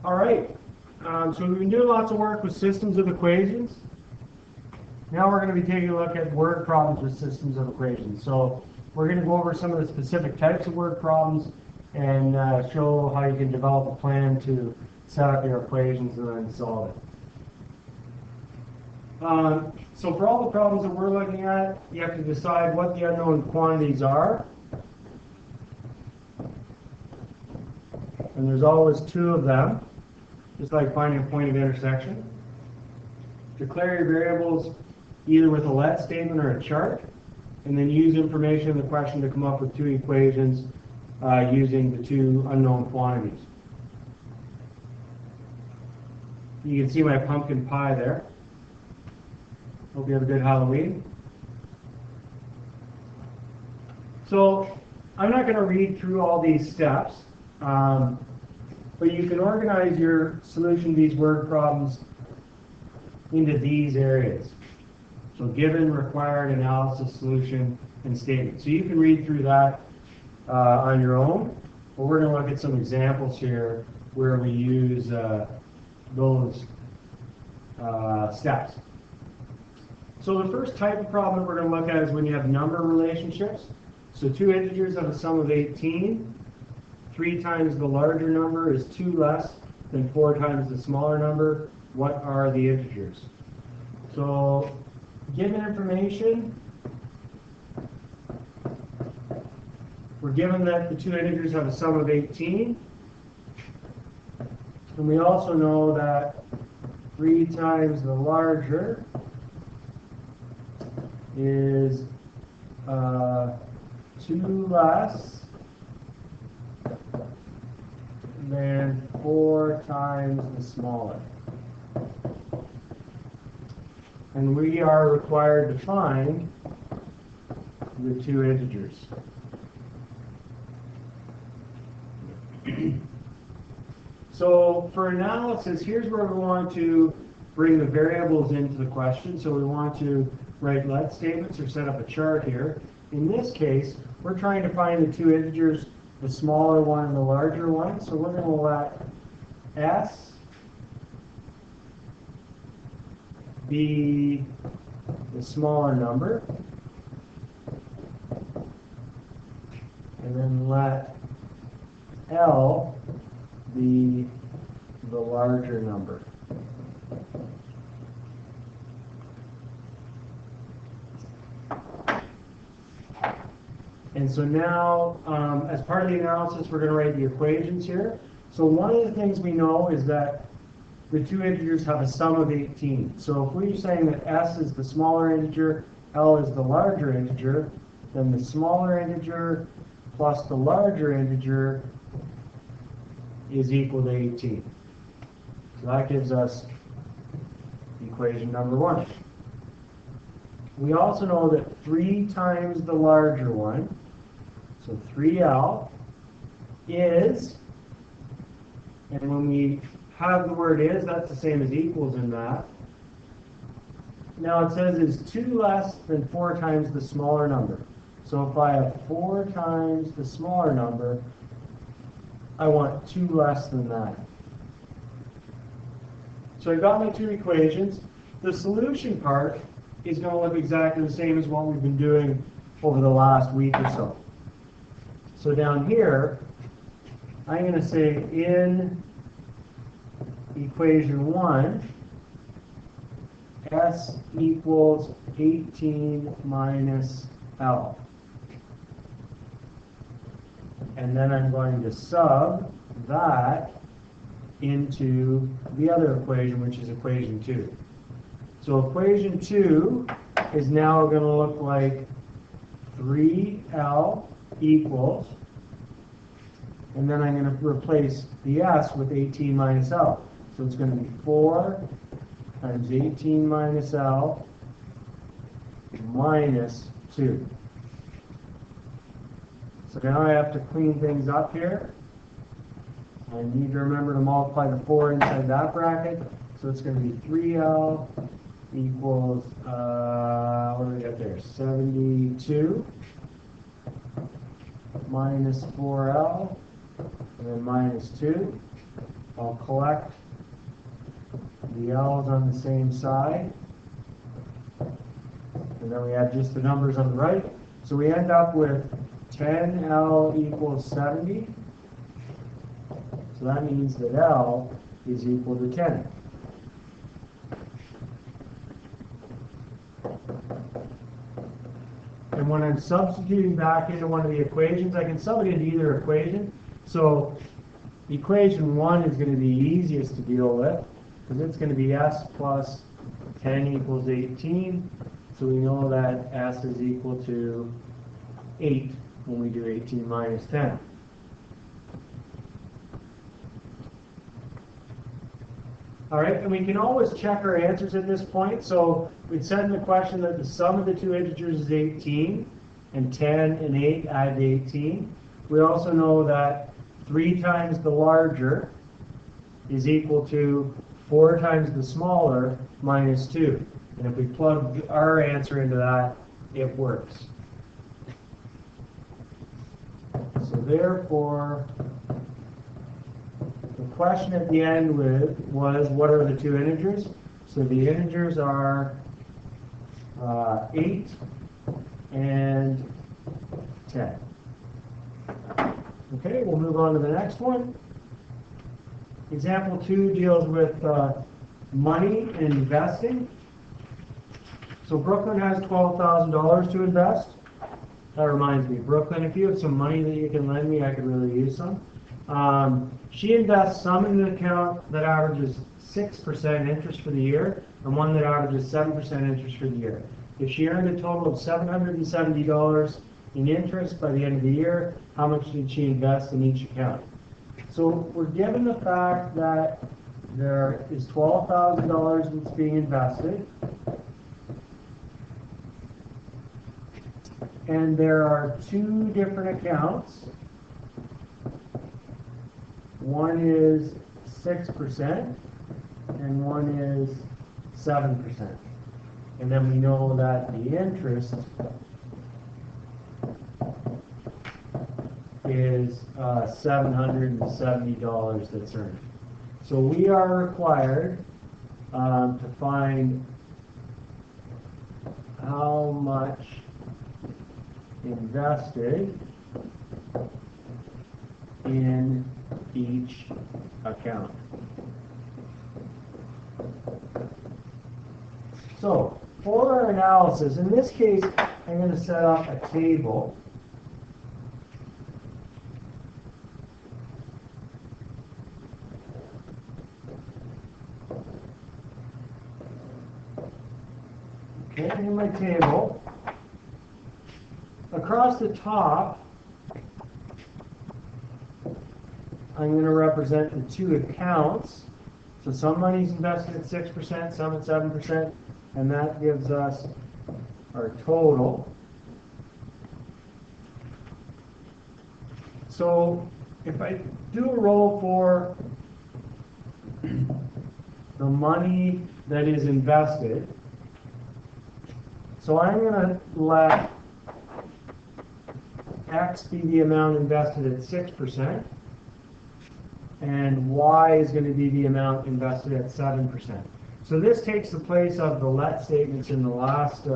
All right, so we've been doing lots of work with systems of equations. Now we're going to be taking a look at word problems with systems of equations. So we're going to go over some of the specific types of word problems and show how you can develop a plan to set up your equations and then solve it. So for all the problems that we're looking at, you have to decide what the unknown quantities are. And there's always two of them, just like finding a point of intersection. Declare your variables either with a let statement or a chart, and then use information in the question to come up with two equations using the two unknown quantities. You can see my pumpkin pie there. Hope you have a good Halloween. So I'm not going to read through all these steps, but you can organize your solution to these word problems into these areas. So given, required, analysis, solution, and statement. So you can read through that on your own, but we're going to look at some examples here where we use those steps. So the first type of problem we're going to look at is when you have number relationships. So two integers have a sum of 18. 3 times the larger number is 2 less than 4 times the smaller number. What are the integers? So given information, we're given that the two integers have a sum of 18. And we also know that 3 times the larger is 2 less than 4 times the smaller. And we are required to find the two integers. So for analysis, here's where we want to bring the variables into the question. So we want to write let statements or set up a chart here. In this case, we're trying to find the two integers, the smaller one and the larger one. So we're going to let S be the smaller number, and then let L be the larger number. And so now, as part of the analysis, we're going to write the equations here. So one of the things we know is that the two integers have a sum of 18. So if we're saying that S is the smaller integer, L is the larger integer, then the smaller integer plus the larger integer is equal to 18. So that gives us equation number 1. We also know that 3 times the larger one, so 3L, is, and when we have the word is, that's the same as equals in that. Now it says is 2 less than 4 times the smaller number. So if I have 4 times the smaller number, I want 2 less than that. So I got my two equations. The solution part is going to look exactly the same as what we've been doing over the last week or so. So down here, I'm going to say in equation 1, S equals 18 minus L. And then I'm going to sub that into the other equation, which is equation 2. So equation 2 is now going to look like 3L equals, and then I'm going to replace the S with 18 minus L. So it's going to be 4 times 18 minus L minus 2. So now I have to clean things up here. I need to remember to multiply the 4 inside that bracket. So it's going to be 3L equals, what do we got there? 72 minus 4L, and then minus 2. I'll collect the L's on the same side. And then we add just the numbers on the right. So we end up with 10L equals 70. So that means that L is equal to 10. And when I'm substituting back into one of the equations, I can sub it into either equation. So equation 1 is going to be easiest to deal with because it's going to be S plus 10 equals 18. So we know that S is equal to 8 when we do 18 minus 10. All right, and we can always check our answers at this point. So we'd said in the question that the sum of the two integers is 18, and 10 and 8 add to 18. We also know that 3 times the larger is equal to 4 times the smaller minus 2. And if we plug our answer into that, it works. So therefore, the question at the end was what are the two integers? So the integers are 8 and 10. Okay, we'll move on to the next one. Example 2 deals with money and investing. So Brooklyn has $12,000 to invest. That reminds me, Brooklyn, if you have some money that you can lend me, I could really use some. She invests some in an account that averages 6% interest for the year and one that averages 7% interest for the year. If she earned a total of $770 in interest by the end of the year, how much did she invest in each account? So we're given the fact that there is $12,000 that's being invested, and there are 2 different accounts. One is 6% and one is 7%. And then we know that the interest is $770 that's earned. So we are required to find how much invested in each account. So for our analysis, in this case, I'm going to set up a table. Okay, in my table, across the top, I'm going to represent the 2 accounts. So some money's invested at 6%, some at 7%, and that gives us our total. So if I do a roll for the money that is invested, so I'm going to let X be the amount invested at 6%, and Y is going to be the amount invested at 7%. So this takes the place of the let statements in the last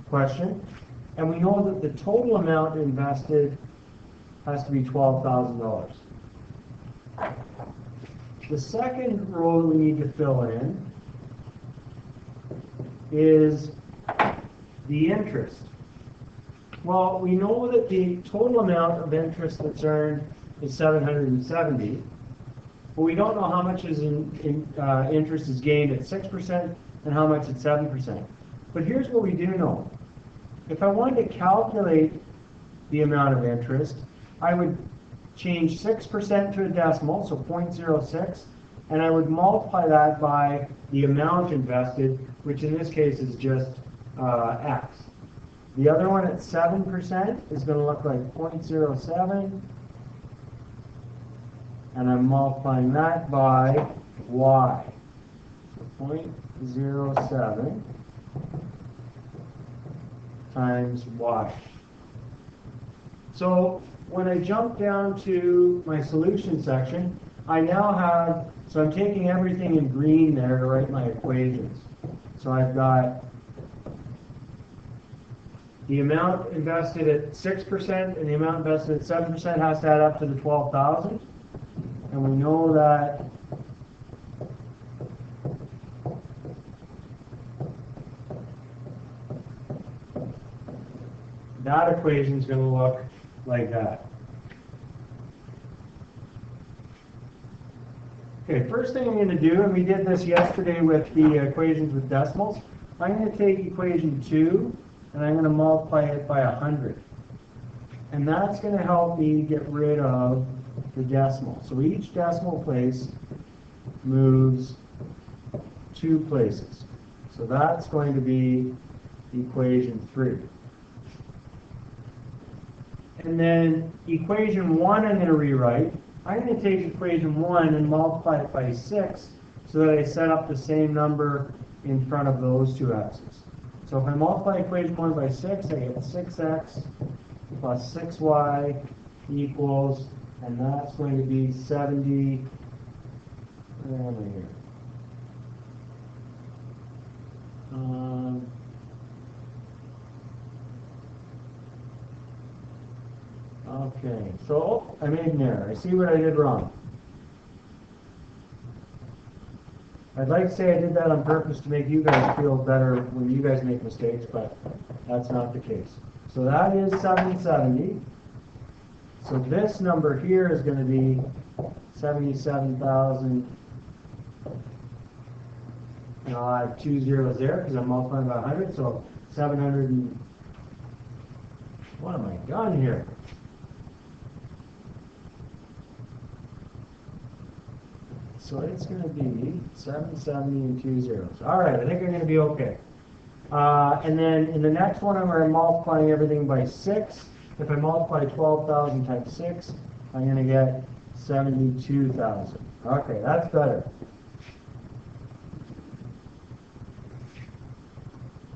question, and we know that the total amount invested has to be $12,000. The second row that we need to fill in is the interest. Well, we know that the total amount of interest that's earned is $770, but we don't know how much is interest is gained at 6% and how much at 7%. But here's what we do know. If I wanted to calculate the amount of interest, I would change 6% to a decimal, so 0.06, and I would multiply that by the amount invested, which in this case is just X. The other one at 7% is going to look like 0.07, and I'm multiplying that by Y. So 0.07 times Y. So when I jump down to my solution section, I now have, so I'm taking everything in green there to write my equations. So I've got the amount invested at 6% and the amount invested at 7% has to add up to the 12,000. And we know that that equation is going to look like that. Okay, first thing I'm going to do, and we did this yesterday with the equations with decimals, I'm going to take equation 2 and I'm going to multiply it by 100. And that's going to help me get rid of the decimal. So each decimal place moves 2 places. So that's going to be equation 3. And then equation 1 I'm going to rewrite. I'm going to take equation 1 and multiply it by 6 so that I set up the same number in front of those two x's. So if I multiply equation 1 by 6, I get 6x plus 6y equals, and that's going to be 70, where am I here? Okay, so I made an error. I see what I did wrong. I'd like to say I did that on purpose to make you guys feel better when you guys make mistakes, but that's not the case. So that is 770. So this number here is going to be 77,000. And I'll add 2 zeros there because I'm multiplying by 100. So 700 and what am I done here? So it's going to be 770 and 2 zeros. All right, I think I'm going to be okay. And then in the next one, I'm multiplying everything by 6. If I multiply 12,000 times 6, I'm going to get 72,000. Okay, that's better.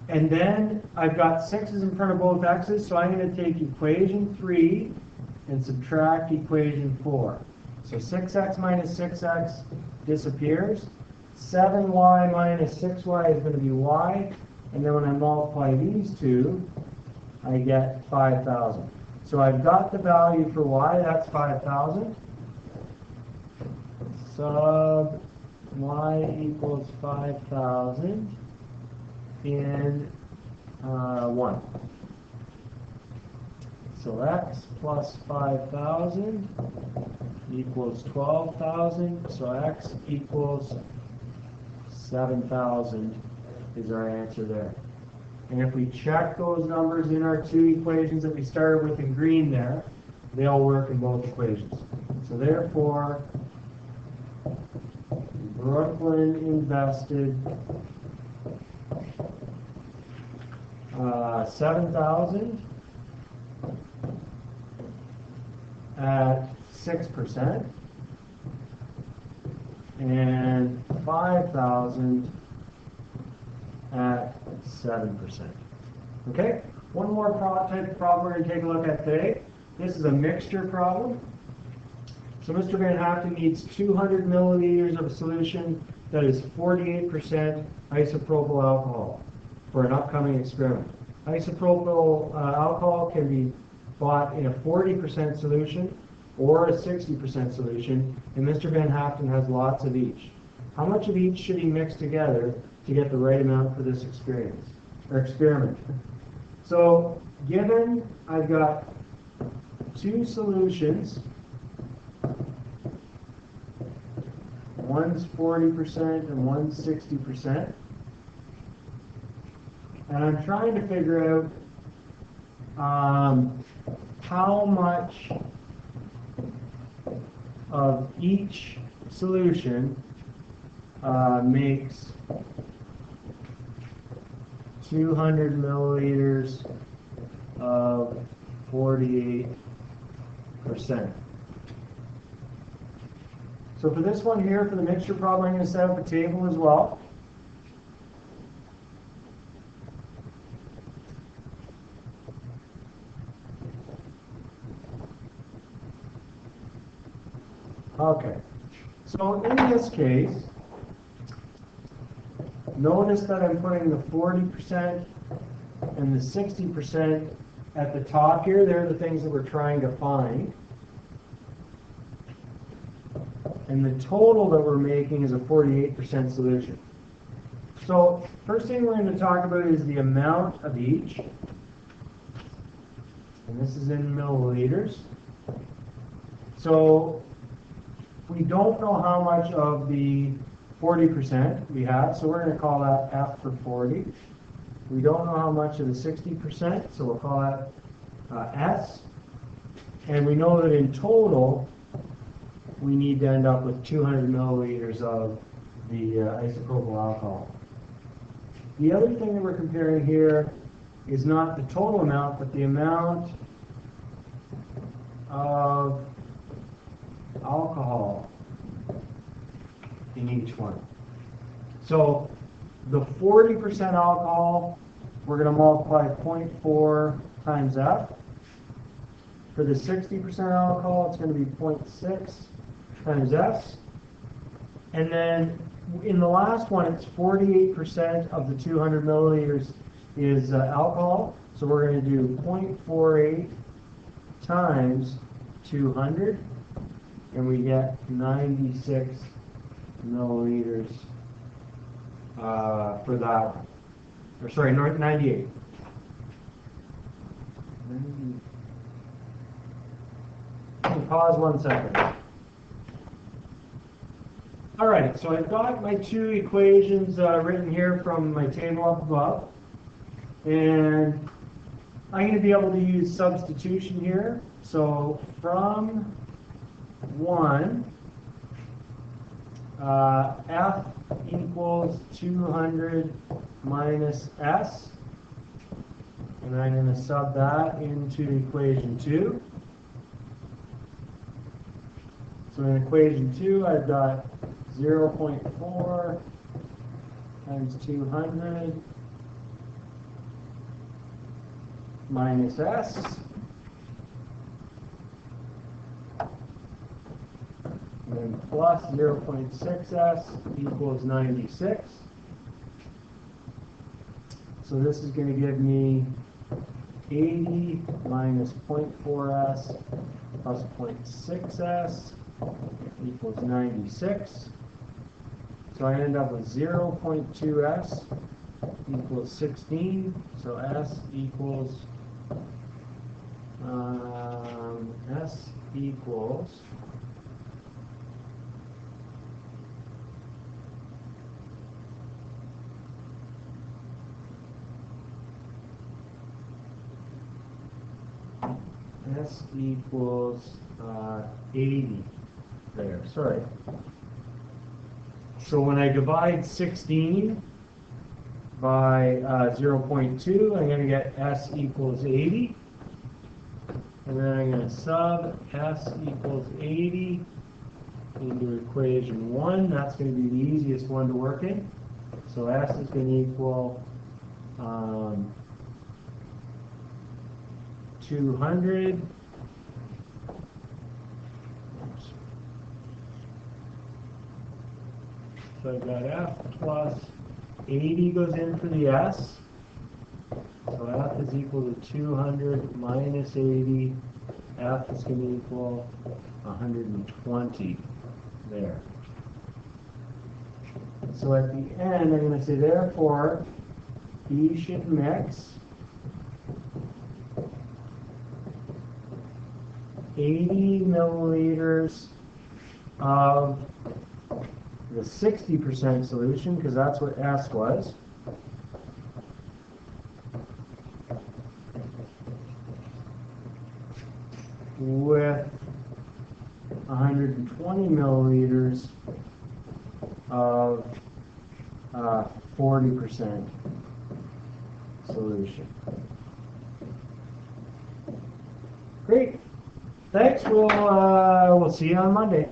And then I've got 6's in front of both x's, so I'm going to take equation 3 and subtract equation 4. So 6x minus 6x disappears. 7y minus 6y is going to be y. And then when I multiply these two, I get 5,000. So I've got the value for y, that's 5,000. Sub y equals 5,000 in 1. So x plus 5,000 equals 12,000. So x equals 7,000 is our answer there. And if we check those numbers in our two equations that we started with in green there, they'll work in both equations. So therefore, Brooklyn invested 7,000 at 6% and 5,000 at 7%. Okay? One more type of problem we're going to take a look at today. This is a mixture problem. So Mr. Van Haften needs 200 milliliters of a solution that is 48% isopropyl alcohol for an upcoming experiment. Isopropyl alcohol can be bought in a 40% solution or a 60% solution, and Mr. Van Haften has lots of each. How much of each should he mix together to get the right amount for this experiment? So given I've got two solutions, one's 40% and one's 60%, and I'm trying to figure out how much of each solution makes 200 milliliters of 48%. So for this one here, for the mixture problem, I'm going to set up a table as well. Okay. So in this case, notice that I'm putting the 40% and the 60% at the top here. They're the things that we're trying to find. And the total that we're making is a 48% solution. So first thing we're going to talk about is the amount of each. And this is in milliliters. So we don't know how much of the 40% we have, so we're going to call that F for 40. We don't know how much of the 60%, so we'll call that S. And we know that in total, we need to end up with 200 milliliters of the isopropyl alcohol. The other thing that we're comparing here is not the total amount, but the amount of alcohol in each one. So the 40% alcohol, we're going to multiply 0.4 times F. For the 60% alcohol, it's going to be 0.6 times S. And then in the last one, it's 48% of the 200 milliliters is alcohol. So we're going to do 0.48 times 200, and we get 96 milliliters for that. Or sorry, 98. Pause 1 second. All right, so I've got my two equations written here from my table up above. And I'm going to be able to use substitution here. So from 1, F equals 200 minus S. And I'm going to sub that into equation 2. So in equation 2, I've got 0.4 times 200 minus S. And then plus 0.6S equals 96. So this is going to give me 80 minus 0.4S plus 0.6S equals 96. So I end up with 0.2S equals 16. So S equals S equals 80 there, sorry. So when I divide 16 by 0.2, I'm going to get S equals 80. And then I'm going to sub S equals 80 into equation 1. That's going to be the easiest one to work in. So S is going to equal 200. So I've got F plus 80 goes in for the S. So F is equal to 200 minus 80. F is going to equal 120 there. So at the end, I'm going to say, therefore, B should mix 80 milliliters of the 60% solution, because that's what S was, with 120 milliliters of 40% solution. Great. Thanks. We'll see you on Monday.